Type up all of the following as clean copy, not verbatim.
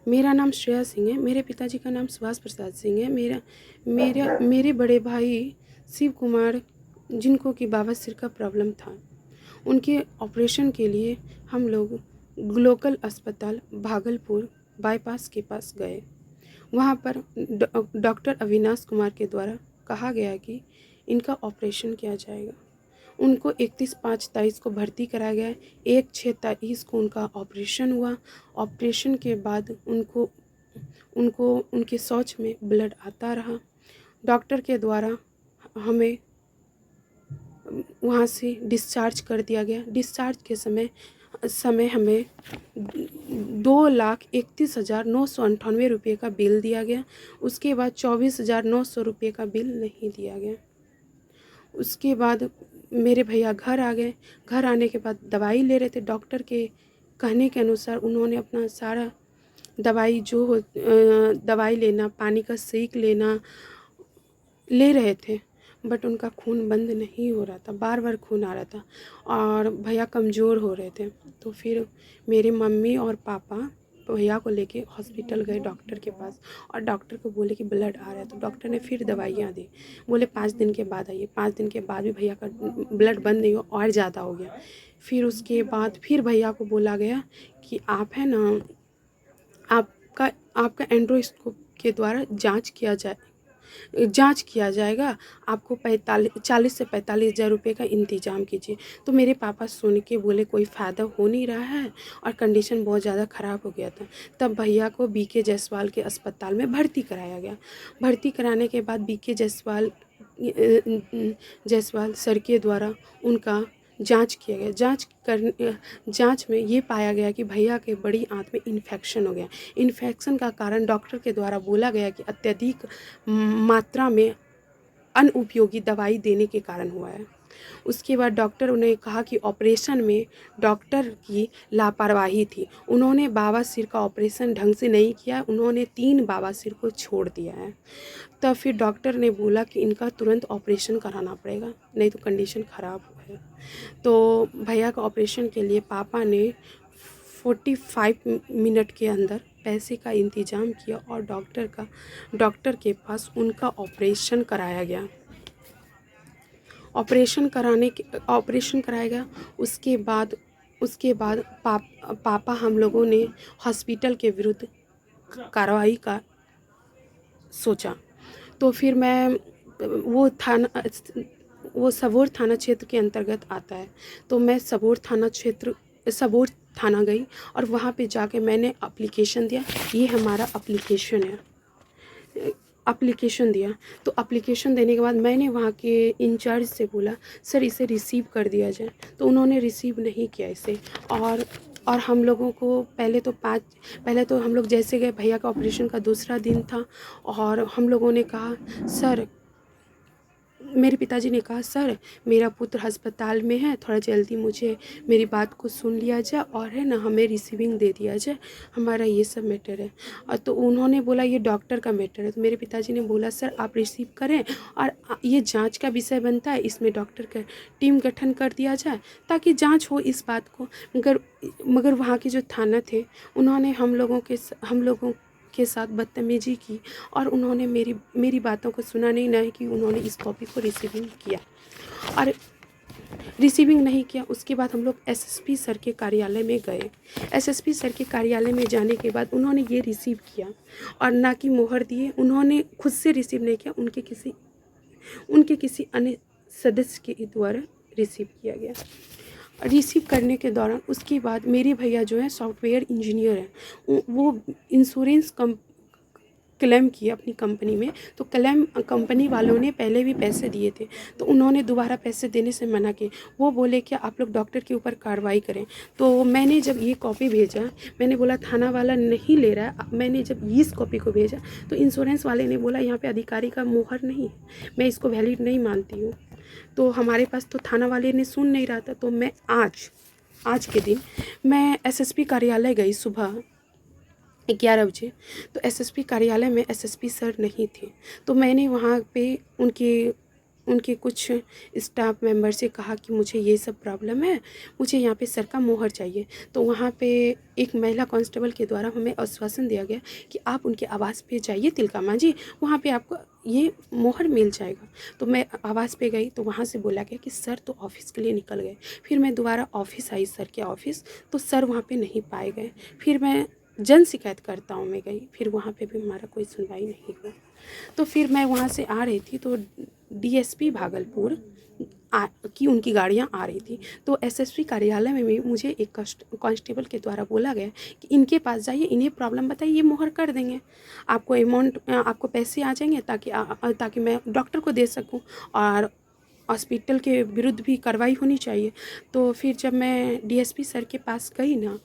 मेरा नाम श्रेया सिंह है। मेरे पिताजी का नाम सुभाष प्रसाद सिंह है। मेरे बड़े भाई शिव कुमार, जिनको कि बवासीर का प्रॉब्लम था, उनके ऑपरेशन के लिए हम लोग लोकल अस्पताल भागलपुर बाईपास के पास गए। वहाँ पर डॉक्टर अविनाश कुमार के द्वारा कहा गया कि इनका ऑपरेशन किया जाएगा। उनको 31/5/23 को भर्ती कराया गया। 1/6/23 को उनका ऑपरेशन हुआ। ऑपरेशन के बाद उनको उनको उनके शौच में ब्लड आता रहा। डॉक्टर के द्वारा हमें वहाँ से डिस्चार्ज कर दिया गया। डिस्चार्ज के समय हमें 2,31,998 रुपये का बिल दिया गया। उसके बाद 24,900 रुपये का बिल नहीं दिया गया। उसके बाद मेरे भैया घर आ गए। घर आने के बाद दवाई ले रहे थे। डॉक्टर के कहने के अनुसार उन्होंने अपना सारा दवाई दवाई लेना, पानी का सेक लेना ले रहे थे, बट उनका खून बंद नहीं हो रहा था, बार बार खून आ रहा था और भैया कमज़ोर हो रहे थे। तो फिर मेरे मम्मी और पापा भैया को लेके हॉस्पिटल गए डॉक्टर के पास और डॉक्टर को बोले कि ब्लड आ रहा है। तो डॉक्टर ने फिर दवाइयाँ दी, बोले 5 दिन के बाद आइए। 5 दिन के बाद भी भैया का ब्लड बंद नहीं हुआ और ज़्यादा हो गया। फिर उसके बाद फिर भैया को बोला गया कि आप है ना, आपका एंड्रोस्कोप के द्वारा जांच किया जाएगा। आपको 40 से 45 हज़ार रुपये का इंतज़ाम कीजिए। तो मेरे पापा सुन के बोले कोई फ़ायदा हो नहीं रहा है और कंडीशन बहुत ज़्यादा ख़राब हो गया था। तब भैया को बीके जायसवाल के अस्पताल में भर्ती कराया गया। भर्ती कराने के बाद बीके जायसवाल सर के द्वारा उनका जांच किया गया। जांच में ये पाया गया कि भैया के बड़ी आंत में इन्फेक्शन हो गया। इन्फेक्शन का कारण डॉक्टर के द्वारा बोला गया कि अत्यधिक मात्रा में अनुपयोगी दवाई देने के कारण हुआ है। उसके बाद डॉक्टर ने कहा कि ऑपरेशन में डॉक्टर की लापरवाही थी। उन्होंने बवासीर का ऑपरेशन ढंग से नहीं किया। उन्होंने 3 बवासीर को छोड़ दिया है। तब फिर डॉक्टर ने बोला कि इनका तुरंत ऑपरेशन कराना पड़ेगा, नहीं तो कंडीशन ख़राब है। तो भैया का ऑपरेशन के लिए पापा ने 45 मिनट के अंदर पैसे का इंतज़ाम किया और डॉक्टर के पास उनका ऑपरेशन कराया गया। ऑपरेशन कराया गया। उसके बाद पापा हम लोगों ने हॉस्पिटल के विरुद्ध कार्रवाई का सोचा। तो फिर मैं वो सबौर थाना क्षेत्र के अंतर्गत आता है। तो मैं सबौर थाना गई और वहाँ पे जाके मैंने एप्लीकेशन दिया। ये हमारा एप्लीकेशन है। एप्लीकेशन दिया। तो एप्लीकेशन देने के बाद मैंने वहाँ के इंचार्ज से बोला सर इसे रिसीव कर दिया जाए। तो उन्होंने रिसीव नहीं किया इसे। और हम लोगों को पहले तो हम लोग जैसे गए, भैया का ऑपरेशन का दूसरा दिन था और हम लोगों ने कहा सर, मेरे पिताजी ने कहा सर मेरा पुत्र अस्पताल में है, थोड़ा जल्दी मुझे मेरी बात को सुन लिया जाए और है ना हमें रिसीविंग दे दिया जाए, हमारा ये सब मैटर है। और तो उन्होंने बोला ये डॉक्टर का मैटर है। तो मेरे पिताजी ने बोला सर आप रिसीव करें और ये जांच का विषय बनता है, इसमें डॉक्टर का टीम गठन कर दिया जाए ताकि जाँच हो इस बात को। मगर वहाँ के जो थाना थे उन्होंने हम लोगों के साथ बदतमीजी की और उन्होंने मेरी बातों को सुना नहीं कि उन्होंने इस कॉपी को रिसीविंग किया और रिसीविंग नहीं किया। उसके बाद हम लोग एसएसपी सर के कार्यालय में गए। एसएसपी सर के कार्यालय में जाने के बाद उन्होंने ये रिसीव किया और ना कि मोहर दिए। उन्होंने खुद से रिसीव नहीं किया, उनके किसी अन्य सदस्य के द्वारा रिसीव किया गया। रिसीव करने के दौरान उसके बाद मेरे भैया जो है सॉफ्टवेयर इंजीनियर हैं, वो इंश्योरेंस क्लेम किया अपनी कंपनी में। तो क्लेम कंपनी वालों ने पहले भी पैसे दिए थे, तो उन्होंने दोबारा पैसे देने से मना किए। वो बोले कि आप लोग डॉक्टर के ऊपर कार्रवाई करें। तो मैंने जब ये कॉपी भेजा, मैंने बोला थाना वाला नहीं ले रहा है। मैंने जब इस कॉपी को भेजा तो इंश्योरेंस वाले ने बोला यहाँ पे अधिकारी का मोहर नहीं है, मैं इसको वैलिड नहीं मानती हूँ। तो हमारे पास तो थाना वाले ने सुन नहीं रहा था। तो मैं आज के दिन मैं एसएसपी कार्यालय गई सुबह 11 बजे। तो एसएसपी कार्यालय में एसएसपी सर नहीं थे। तो मैंने वहाँ पे उनके उनके कुछ स्टाफ मेंबर से कहा कि मुझे ये सब प्रॉब्लम है, मुझे यहाँ पे सर का मोहर चाहिए। तो वहाँ पे एक महिला कांस्टेबल के द्वारा हमें आश्वासन दिया गया कि आप उनके आवास पे जाइए तिलकामा जी, वहाँ पे आपको ये मोहर मिल जाएगा। तो मैं आवास पे गई तो वहाँ से बोला गया कि सर तो ऑफिस के लिए निकल गए। फिर मैं दोबारा ऑफिस आई, सर के ऑफिस, तो सर वहाँ पे नहीं पाए गए। फिर मैं जन शिकायतकर्ताओं में गई, फिर वहाँ पे भी हमारा कोई सुनवाई नहीं हुआ। तो फिर मैं वहाँ से आ रही थी तो डीएसपी भागलपुर की उनकी गाड़ियाँ आ रही थी। तो एसएसपी कार्यालय में भी मुझे एक कांस्टेबल के द्वारा बोला गया कि इनके पास जाइए, इन्हें प्रॉब्लम बताइए, ये मोहर कर देंगे, आपको अमाउंट, आपको पैसे आ जाएंगे ताकि मैं डॉक्टर को दे सकूं और हॉस्पिटल के विरुद्ध भी कार्रवाई होनी चाहिए। तो फिर जब मैं डीएसपी सर के पास गई ना,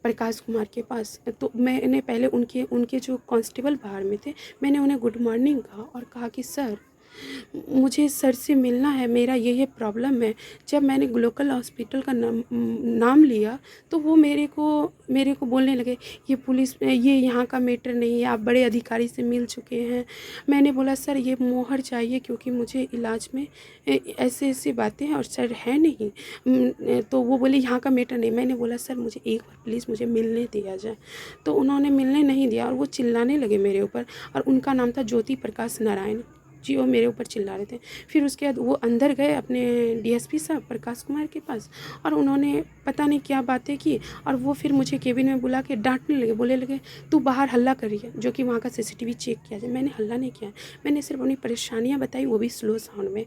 प्रकाश कुमार के पास, तो मैंने पहले उनके जो कांस्टेबल बाहर में थे, मैंने उन्हें गुड मॉर्निंग कहा और कहा कि सर मुझे सर से मिलना है, मेरा ये प्रॉब्लम है। जब मैंने लोकल हॉस्पिटल का नाम लिया तो वो मेरे को बोलने लगे ये पुलिस, ये यहाँ का मैटर नहीं है, आप बड़े अधिकारी से मिल चुके हैं। मैंने बोला सर ये मोहर चाहिए क्योंकि मुझे इलाज में ऐसे ऐसी बातें हैं और सर है नहीं। तो वो बोले यहाँ का मैटर नहीं। मैंने बोला सर मुझे एक बार प्लीज़ मुझे मिलने दिया जाए। तो उन्होंने मिलने नहीं दिया और वो चिल्लाने लगे मेरे ऊपर, और उनका नाम था ज्योति प्रकाश नारायण जी, वो मेरे ऊपर चिल्ला रहे थे। फिर उसके बाद वो अंदर गए अपने डीएसपी साहब प्रकाश कुमार के पास, और उन्होंने पता नहीं क्या बातें की, और वो फिर मुझे केबिन में बुला के डांटने लगे, बोले लगे तू बाहर हल्ला कर रही है, जो कि वहाँ का सीसीटीवी चेक किया जाए। मैंने हल्ला नहीं किया, मैंने सिर्फ अपनी परेशानियाँ बताई, वो भी स्लो साउंड में।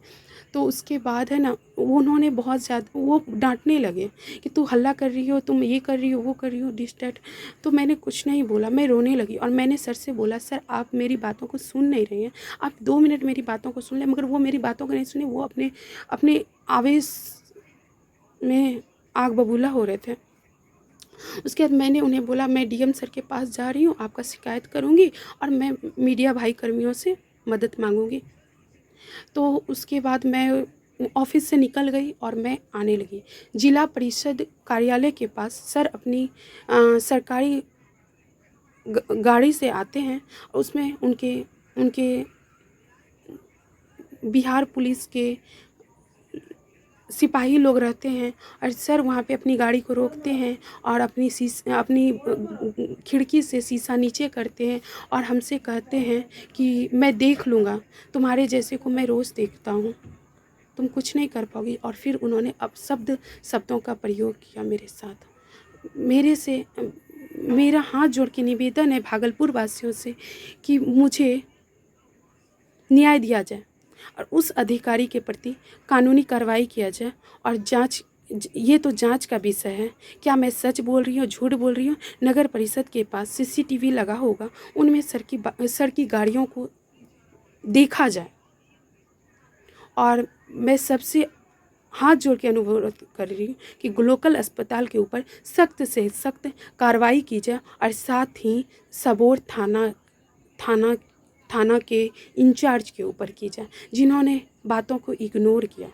तो उसके बाद है ना, उन्होंने बहुत ज़्यादा वो डांटने लगे कि तू हल्ला कर रही हो, तुम ये कर रही हो, वो कर रही हो, डिस्ट्रैक्ट। तो मैंने कुछ नहीं बोला, मैं रोने लगी और मैंने सर से बोला सर आप मेरी बातों को सुन नहीं रही हैं, आप 2 मिनट मेरी बातों को सुन लें। मगर वो मेरी बातों को नहीं सुने, वो अपने आवेश में आग बबूला हो रहे थे। उसके बाद मैंने उन्हें बोला मैं डीएम सर के पास जा रही हूँ, आपका शिकायत करूँगी और मैं मीडिया भाई कर्मियों से मदद मांगूंगी। तो उसके बाद मैं ऑफिस से निकल गई और मैं आने लगी जिला परिषद कार्यालय के पास। सर अपनी सरकारी गाड़ी से आते हैं और उसमें उनके बिहार पुलिस के सिपाही लोग रहते हैं, और सर वहाँ पे अपनी गाड़ी को रोकते हैं और अपनी खिड़की से शीशा नीचे करते हैं और हमसे कहते हैं कि मैं देख लूँगा, तुम्हारे जैसे को मैं रोज़ देखता हूँ, तुम कुछ नहीं कर पाओगी। और फिर उन्होंने शब्दों का प्रयोग किया मेरे साथ। मेरा हाथ जोड़ के निवेदन है भागलपुर वासियों से कि मुझे न्याय दिया जाए और उस अधिकारी के प्रति कानूनी कार्रवाई किया जाए। और ये तो जांच का विषय है, क्या मैं सच बोल रही हूँ झूठ बोल रही हूँ। नगर परिषद के पास सीसीटीवी लगा होगा, उनमें सर की गाड़ियों को देखा जाए। और मैं सबसे हाथ जोड़ के अनुरोध कर रही हूँ कि लोकल अस्पताल के ऊपर सख्त से सख्त कार्रवाई की जाए और साथ ही सबौर थाना के इंचार्ज के ऊपर की जाए, जिन्होंने बातों को इग्नोर किया।